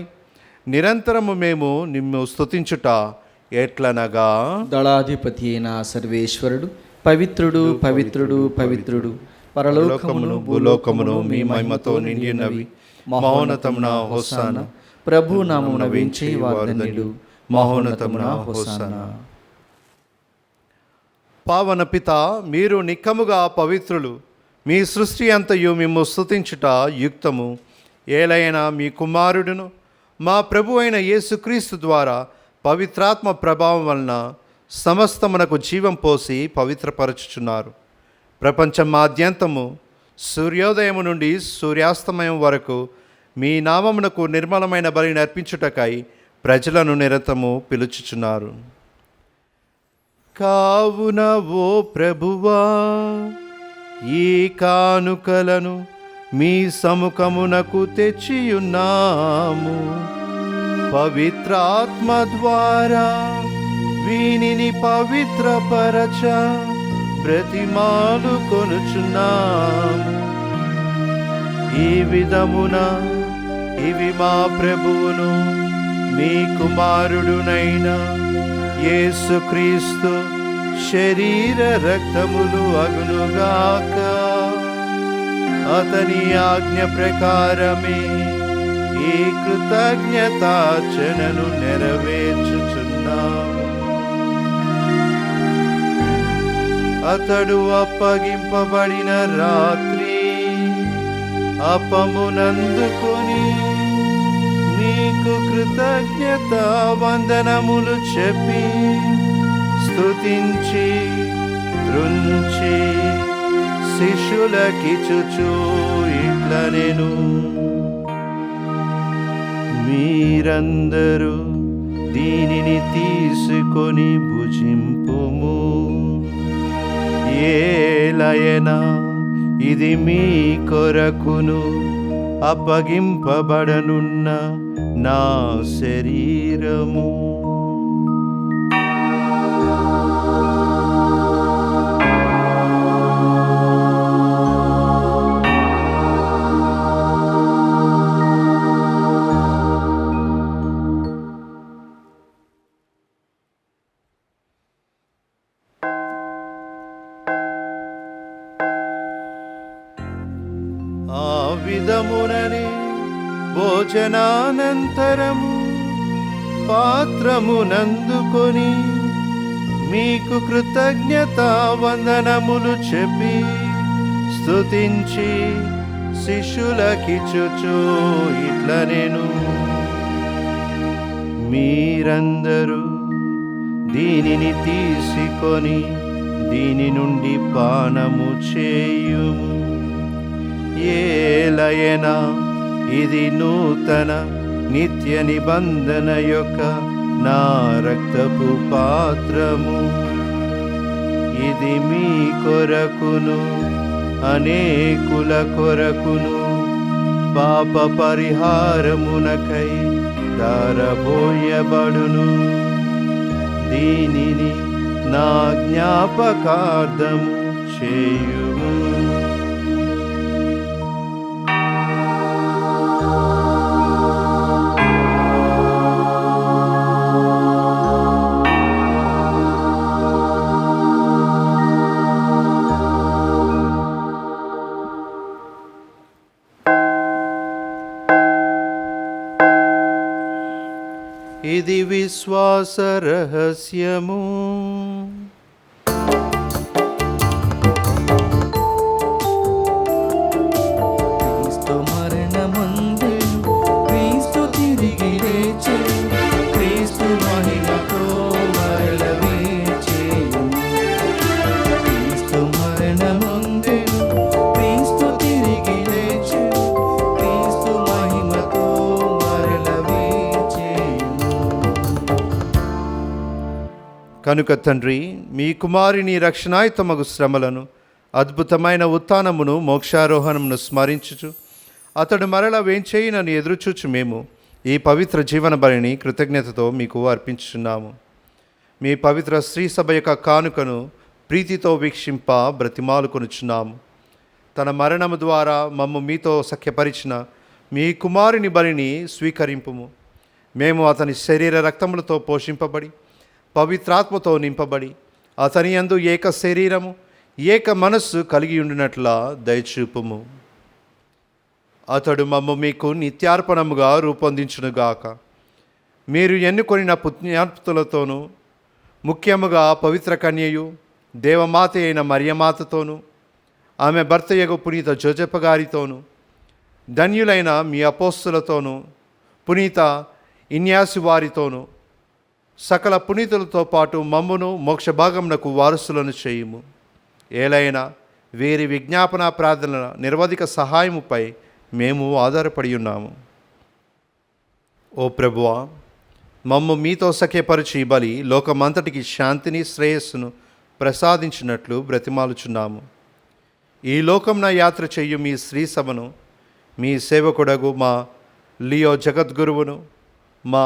C: నిరంతరము మేము నిన్ను స్తుతించుట ఎట్లనగా,
A: దళాధిపతి అయిన సర్వేశ్వరుడు పవిత్రుడు పవిత్రుడు పవిత్రుడు, పరలోకమును భూలోకమును మీ మహిమతో నిండినవి. మహోన్నతమున హోసానా. ప్రభు నామమున వేంచే వార్ధన్యుడు. మహోన్నతమున హోసానా.
C: పావన పిత, మీరు నిక్కముగా పవిత్రులు. మీ సృష్టి అంతయు మిమ్ము స్తుతించుట యుక్తము. ఏలైనా మీ కుమారుడును మా ప్రభు అయిన యేసుక్రీస్తు ద్వారా పవిత్రాత్మ ప్రభావం వలన సమస్తమునకు జీవం పోసి పవిత్రపరచుచున్నారు. ప్రపంచమాద్యంతము సూర్యోదయము నుండి సూర్యాస్తమయం వరకు మీ నామమునకు నిర్మలమైన బలిని అర్పించుటకై ప్రజలను నిరతము పిలుచుచున్నారు. కావున ఓ ప్రభువా, ఈ కానుకలను మీ సముఖమునకు తెచ్చియున్నాము. పవిత్రాత్మ ద్వారా వీనిని పవిత్రపరచ బ్రతిమాలు కొనుచున్నాము. ఈ విధమున ఇవి మా ప్రభువును మీ కుమారుడునైన యేసుక్రీస్తు శరీర రక్తములు అగునుగాక. అతని ఆజ్ఞ ప్రకారమే ఈ కృతజ్ఞతార్చనను నెరవేర్చుచున్నాము. అతడు అప్పగింపబడిన రాత్రి అప్పమునందుకొని మీకు కృతజ్ఞత వందనములు చెప్పి స్తుతించి త్రుంచి శిష్యులకిచ్చుచు ఇట్లనెను, మీరందరూ దీనిని తీసుకొని భుజింపుము. ఏలయనా ఇది మీ కొరకును అప్పగింపబడనున్న నా శరీరము. ఆ విధముననే భోజనానంతరము పాత్రమునందుకొని మీకు కృతజ్ఞత వందనములు చెప్పి స్తుతించి శిష్యులకిచ్చుచు ఇట్లనెను, మీరందరూ దీనిని తీసుకొని దీని నుండి పానము చేయుము. ఏలయనా ఇది నూతన నిత్య నిబంధన యొక్క నా రక్తపు పాత్రము. ఇది మీ కొరకును అనేకుల కొరకును పాప పరిహారమునకై దారబోయబడును. దీనిని నా జ్ఞాపకార్థము చేయుము. ఇది విశ్వాస రహస్యము.
A: క్రీస్తు మరణమందెను, క్రీస్తు తిరిగి లేచెను, క్రీస్తు మహిమతో మరల వేచెను. క్రీస్తు మరణమందెను, క్రీస్తు తిరిగి లేచెను, క్రీస్తు మహిమతో మరల వేచెను.
C: కనుక తండ్రి, మీ కుమారుని రక్షణాయుతమగు శ్రమలను అద్భుతమైన ఉత్థానమును మోక్షారోహణమును స్మరించుచు అతడు మరల వేంచేయునని ఎదురుచూచు మేము ఈ పవిత్ర జీవన బలిని కృతజ్ఞతతో మీకు అర్పించుచున్నాము. మీ పవిత్ర స్త్రీ సభ యొక్క కానుకను ప్రీతితో వీక్షింప బ్రతిమాలుకొనుచున్నాము. తన మరణము ద్వారా మమ్ము మీతో సఖ్యపరిచిన మీ కుమారుని బలిని స్వీకరింపుము. మేము అతని శరీర రక్తములతో పోషింపబడి పవిత్రాత్మతో నింపబడి అతని యందు ఏక శరీరము ఏక మనస్సు కలిగి ఉండినట్లా దయచూపుము. అతడు మమ్ము మీకు నిత్యార్పణముగా రూపొందించునుగాక. మీరు ఎన్నుకొనిన పుణ్యాత్తులతోనూ ముఖ్యముగా పవిత్ర కన్యయు దేవమాత అయిన మరియమాతతోనూ ఆమె భర్తయగు పునీత జోజప్ప గారితోనూ ధన్యులైన మీ అపోస్తులతోనూ పునీత ఇన్యాసి వారితోనూ సకల పునీతులతో పాటు మమ్మును మోక్ష భాగమునకు వారసులను చేయుము. ఏలైనా వీరి విజ్ఞాపన ప్రార్థనల నిరవధిక సహాయముపై మేము ఆధారపడి ఉన్నాము. ఓ ప్రభువా, మమ్ము మీతో సఖ్యపరిచి బలి లోకమంతటికి శాంతిని శ్రేయస్సును ప్రసాదించినట్లు బ్రతిమాలుచున్నాము. ఈ లోకంన యాత్ర చెయ్యు మీ శ్రీ సభను, మీ సేవకుడగు మా లియో జగద్గురువును, మా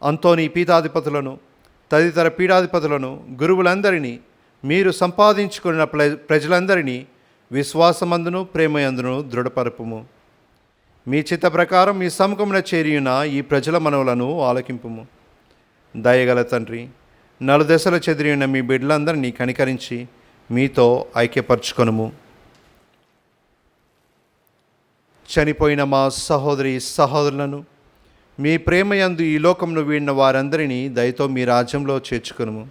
C: అంతోని పీఠాధిపతులను, తదితర పీఠాధిపతులను, గురువులందరినీ, మీరు సంపాదించుకున్న ప్రజలందరినీ విశ్వాసమందును ప్రేమయందును దృఢపరపుము. మీ చిత్త ప్రకారం మీ సముఖమున చేరియున్న ఈ ప్రజల మనవులను ఆలకింపుము. దయగల తండ్రి, నలుదశల చెదిరియున్న మీ బిడ్డలందరినీ కనికరించి మీతో ఐక్యపరచుకొనుము. చనిపోయిన మా సహోదరి సహోదరులను, మీ ప్రేమయందు ఈ లోకమును వీడిన వారందరినీ దయతో మీ రాజ్యంలో చేర్చుకొనుము.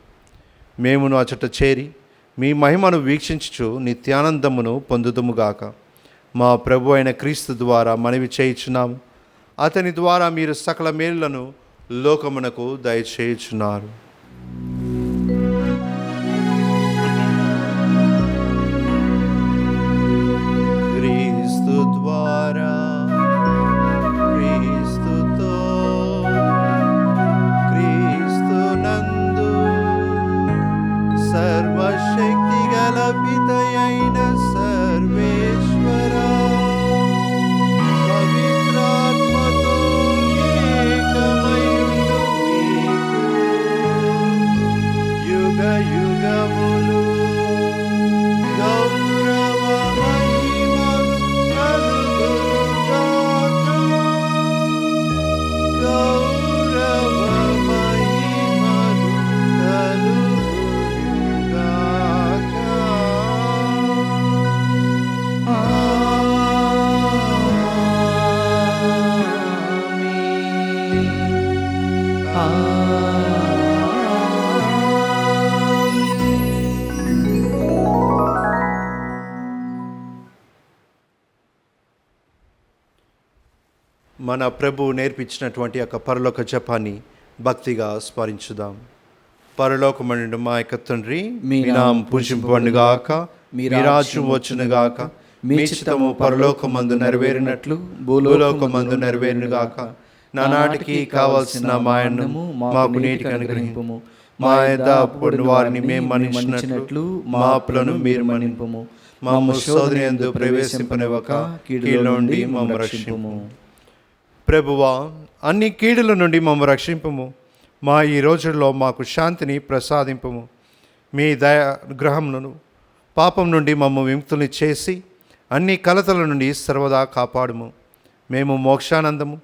C: మేమును అచట చేరి మీ మహిమను వీక్షించుచు నిత్యానందమును పొందుదుముగాక. మా ప్రభు అయిన క్రీస్తు ద్వారా మనవి చేయుచున్నాము. అతని ద్వారా మీరు సకల మేలులను లోకమునకు దయచేయుచున్నారు. క్రీస్తు ద్వారా, క్రీస్తుతో, క్రీస్తునందు సర్వశక్తి గల పితయైన సర్వేశ్వరా, పవిత్రాత్మతో ఏకమయుండు మీకు యుగ యుగములు గౌరవ మహిమలు కలుగునుగాక. గౌరవ మహిమలు కలుగునుగాక. మన ప్రభు నేర్పించినటువంటి యొక్క పరలోక జపాన్ని భక్తిగా స్మరించుదాం. పరలోకమందు మా యొక్క తండ్రి, మీ నామం పూజింపబడుగాక, మీ రాజ్యం వచ్చునుగాక, మీ చిత్తము పరలోకమందు నెరవేరినట్లు భూలోకమందు నెరవేరునుగాక. నానాటికి కావలసిన మా అన్నము మాకు నేటికి అనుగ్రహింపుము. మా యొద్ద అప్పుడున్న వారిని మేము మన్నించినట్లు మా అప్పులను మీరు మన్నింపుము. మమ్ము శోధన యందు ప్రవేశింపనివ్వక కీడుల నుండి మమ్ము రక్షింపుము. ప్రభువా, అన్ని కీడుల నుండి మమ్ము రక్షింపుము. మా ఈ రోజుల్లో మాకు శాంతిని ప్రసాదింపుము. మీ దయాగ్రహములను పాపం నుండి మమ్ము విముక్తుల్ని చేసి అన్ని కలతల నుండి సర్వదా కాపాడుము. మేము మోక్షానందము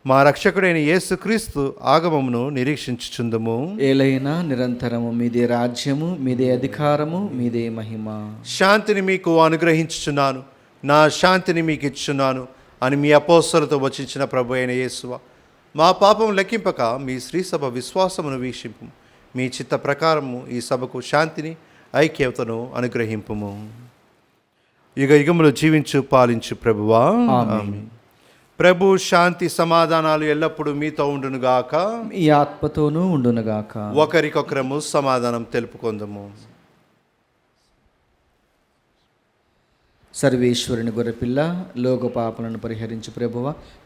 C: మా రక్షకుడైన యేసుక్రీస్తు ఆగమమును నిరీక్షించుచుందుము.
A: ఏలైనా నిరంతరము మీదే రాజ్యము, మీదే అధికారము, మీదే మహిమ.
C: శాంతిని మీకు అనుగ్రహించుచున్నాను, నా శాంతిని మీకు ఇచ్చుచున్నాను అని మీ అపోస్తలులతో వచించిన ప్రభు అయిన యేసువ, మా పాపం లెక్కింపక మీ శ్రీ సభ విశ్వాసమును వీక్షింపు. మీ చిత్త ప్రకారము ఈ సభకు శాంతిని ఐక్యతను అనుగ్రహింపుము. యుగ యుగములు జీవించు పాలించు ప్రభువా.
A: ఆమేన్.
C: ప్రభు శాంతి సమాధానాలు ఎల్లప్పుడూ మీతో ఉండునుగాక,
A: ఈ ఆత్మతోనూ ఉండునుగాక.
C: ఒకరికొకరము సమాధానం తెలుపుకొందము.
A: సర్వేశ్వరుని గొర్రెపిల్ల, లోక పాపలను పరిహరించు ప్రభువ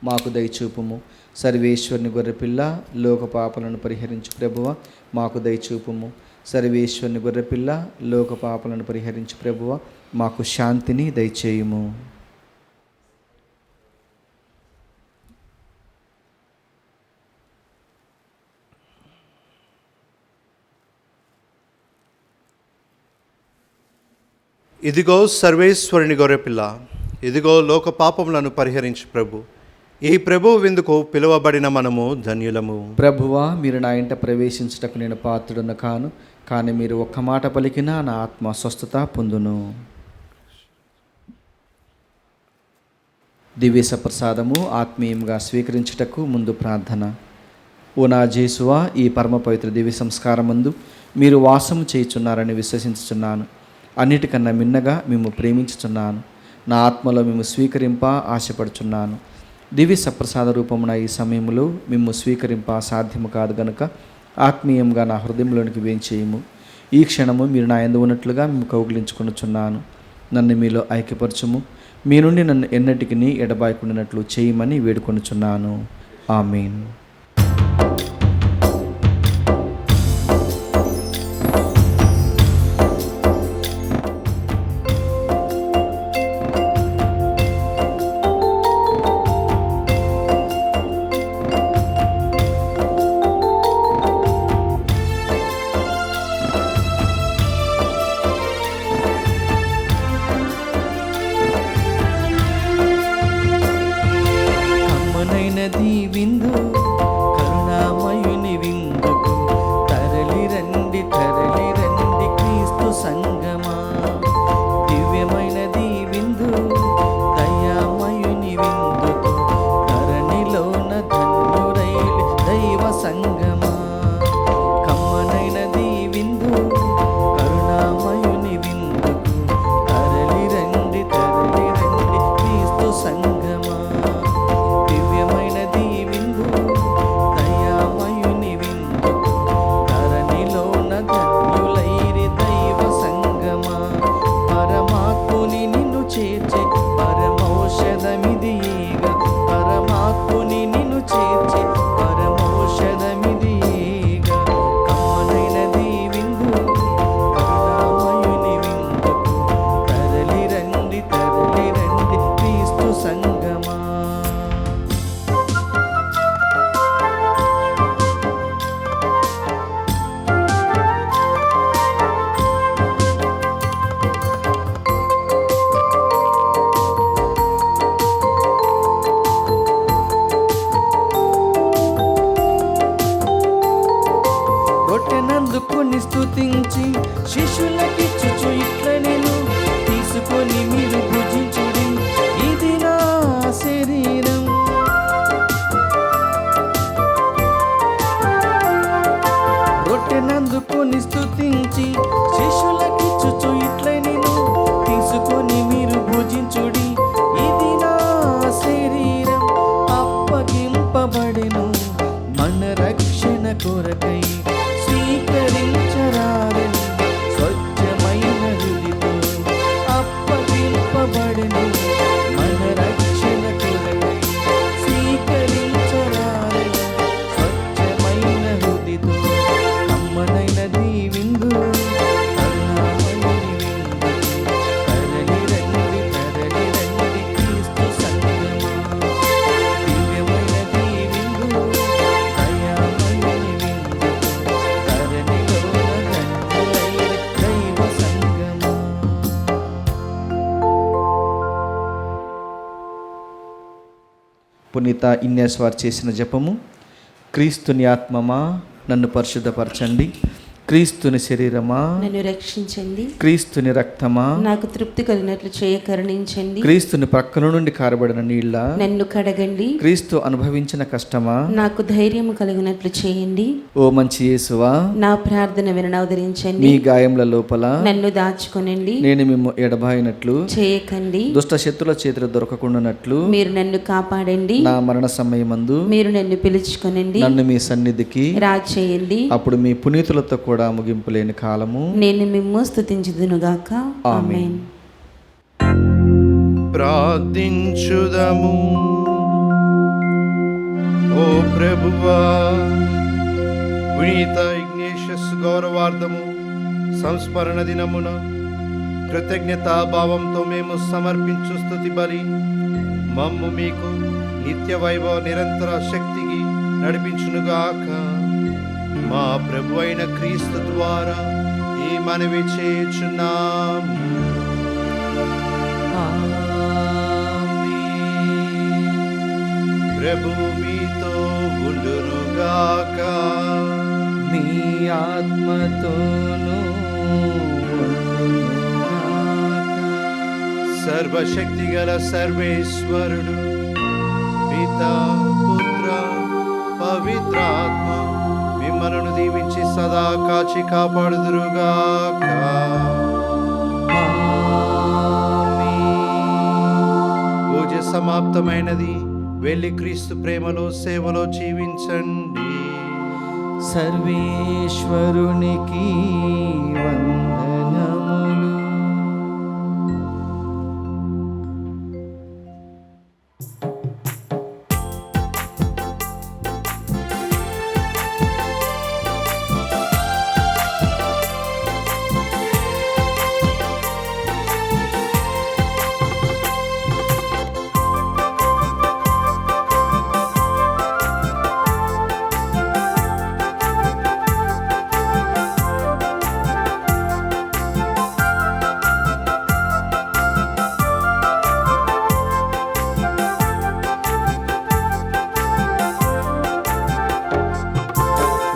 A: మాకు దయచూపుము. సర్వేశ్వరుని గొర్రెపిల్ల, లోక పాపలను పరిహరించు ప్రభువ మాకు దయచూపుము. సర్వేశ్వరుని గొర్రెపిల్ల, లోక పాపలను పరిహరించు ప్రభువ మాకు శాంతిని దయచేయుము.
C: ఇదిగో సర్వేశ్వరుని గొర్రెపిల్ల, ఇదిగో లోక పాపములను పరిహరించు ప్రభు. ఈ ప్రభు విందుకు పిలువబడిన మనము ధన్యులము.
A: ప్రభువా, మీరు నా ఇంట ప్రవేశించుటకు నేను పాత్రుడను కాను, కానీ మీరు ఒక్క మాట పలికినా నా ఆత్మ స్వస్థత పొందును. దివ్య ప్రసాదము ఆత్మీయంగా స్వీకరించుటకు ముందు ప్రార్థన. ఓ నా జేసువా, ఈ పరమ పవిత్ర దివ్య సంస్కారమందు మీరు వాసము చేయుచున్నారని విశ్వసించుచున్నాను. అన్నిటికన్నా మిన్నగా మేము ప్రేమించుచున్నాను. నా ఆత్మలో మేము స్వీకరింప ఆశపడుచున్నాను. దివ్య సప్రసాద రూపమున ఈ సమయంలో మేము స్వీకరింప సాధ్యము కాదు గనుక ఆత్మీయంగా నా హృదయంలోనికి వేంచేయము. ఈ క్షణము మీరు నా యందు ఉన్నట్లుగా మేము కౌగిలించుకొనుచున్నాను. నన్ను మీలో ఐక్యపరచుము. మీ నుండి నన్ను ఎన్నటికి ఎడబాయకుండానట్లు చేయమని వేడుకొనుచున్నాను. ఆమేన్. కమ్మనైనది విందు కరుణామయుని విందుకు తరలి రండి క్రీస్తు సంగమా. దివ్యమైనది విందు దయామయుని విందుకు ధరణిలోన ధన్యురైలి దైవ సంగమా. కమ్మనైనది విందు కరుణామయుని విందుకు తరలి రండి క్రీస్తు సంగమా. దివ్యమైనది విందు దయామయుని విందుకు ధరణిలోన ధన్యులైరి దైవ సంగమా. పరమాత్ముని నిన్ను చేర్చే పరమౌషధమిది ఏగా. పరమాత్ముని నిన్ను చేర్చే పరమౌషధమిది ఏగా. కమ్మనైనది విందు కరుణామయుని విందుకు తరలి రండి క్రీస్తు సంగమా. రొట్టెనందుకొని స్తుతించి శిష్యులకిచ్చుచు ఇట్ల నేను తీసుకొని మీరు భుజించుడి, ఇది నా శరీరం. రొట్టెనందుకొని స్తుతించి శిష్యులకిచ్చుచు ఇట్ల నేను తీసుకొని మీరు భుజించుడి, ఇది నా శరీరం. అప్పగింపబడెను మన రక్షణ కొరకై, స్వీకరించరారెను స్వచ్ఛమైన హృదితో. అప్పగింపబడెను మన రక్షణ కొరకై, స్వీకరించరారెను స్వచ్ఛమైన హృదితో. కమ్మనైనది విందు కరుణామయుని విందుకు తరలి రండి క్రీస్తు సంగమా. దివ్యమైనది విందు దయామయుని విందుకు ధరణిలోన ధన్యులైరి దైవ సంగమా. పునీత ఇన్యాస్ వారు చేసిన జపము. క్రీస్తుని ఆత్మమా నన్ను పరిశుద్ధపరచండి, క్రీస్తుని శరీరమా
B: నన్ను రక్షించండి,
A: క్రీస్తుని రక్తమా
B: నాకు తృప్తి కలిగినట్లు చేయ కరుణించండి.
A: క్రీస్తుని ప్రక్కల నుండి కారబడిన నీళ్ళ
B: నన్ను కడగండి,
A: క్రీస్తు అనుభవించిన కష్టమా
B: నాకు ధైర్యము కలిగినట్లు చేయండి.
A: ఓ మంచి యేసువా,
B: నా ప్రార్థన వినవదరించండి,
A: మీ గాయముల లోపల
B: నన్ను దాచుకొనండి.
A: నేను మిమ్ము ఎడబాయినట్లు
B: చేయకండి,
A: దుష్ట శత్రుల చేతులు దొరకకుండానట్లు
B: మీరు నన్ను కాపాడండి.
A: నా మరణ సమయమందు
B: మీరు నన్ను పిలుచుకొనండి,
A: నన్ను మీ సన్నిధికి
B: రాచేయండి.
A: అప్పుడు మీ పునీతులతో కూడా ముగింపు లేని కాలము
B: నేను మిమ్ము స్తుతించుదునుగాక. ఆమేన్.
C: ప్రార్థించుదము. ఓ ప్రభువా, పునీత ఇగ్నేషియస్ గౌరవార్థము సంస్మరణ దినమున కృతజ్ఞతాభావంతో మేము సమర్పించు స్తుతి బలి మమ్ము మీకు నిత్య వైభవ నిరంతర శక్తికి నడిపించునుగాక. మా ప్రభు అయిన క్రీస్తు ద్వారా ఈ మనవి చేయుచున్నాము. ప్రభు మీతో ఉండునుగాక.
A: మీ ఆత్మతోను
C: సర్వశక్తి గల సర్వేశ్వరుడు పితా పుత్ర పవిత్రాత్మ మిమ్మలను దీవించి సదా కాచి కాపాడుదురుగాక. పూజ సమాప్తమైనది. వెళ్ళి క్రీస్తు ప్రేమలో సేవలో జీవించండి.
A: సర్వేశ్వరునికి వందనములు.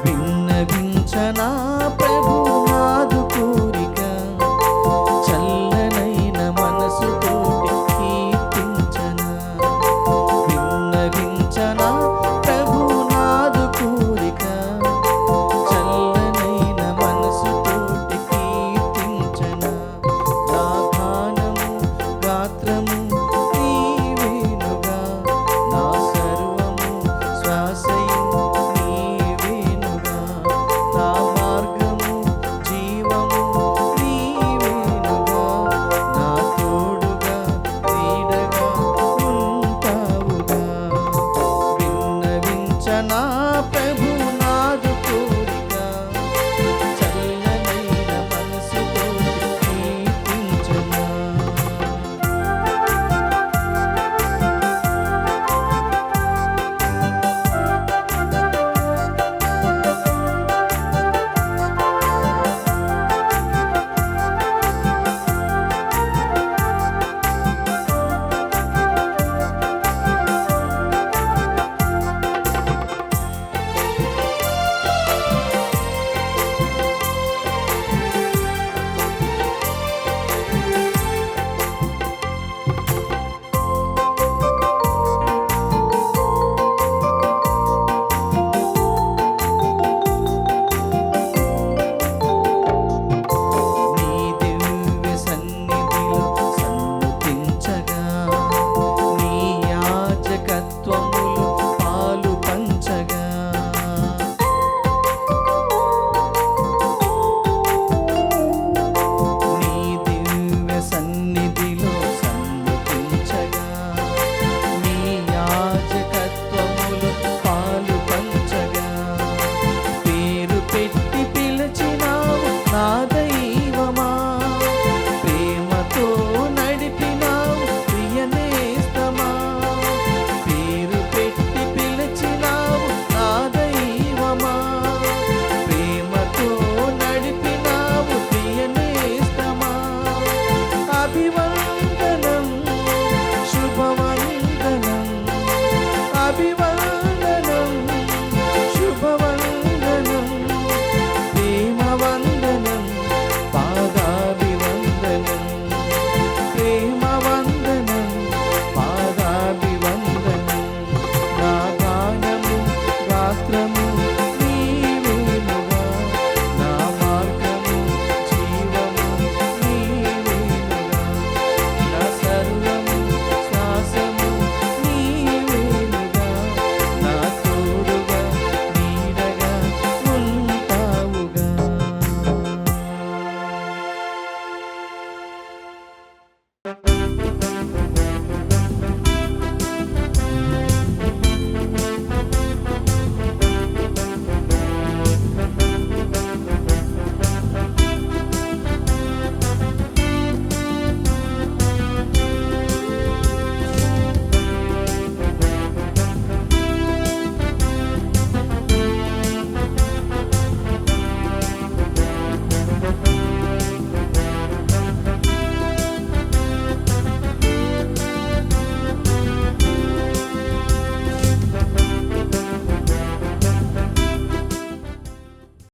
A: విన్నవించనా ప్రభునాదు కోరిక, చల్లనైన మనసుతోటి కీర్తించనా. విన్నవించనా ప్రభునాదు కోరిక, చల్లనైన మనసుతోటి కీర్తించనా. నా గానము గాత్రము నీవేనుగా, నా సర్వము శ్వాసయు నీవేనుగా. నా మార్గము జీవము నీవేనుగా, నా తోడుగా నీడగా ఉంటావుగా. విన్నవించనా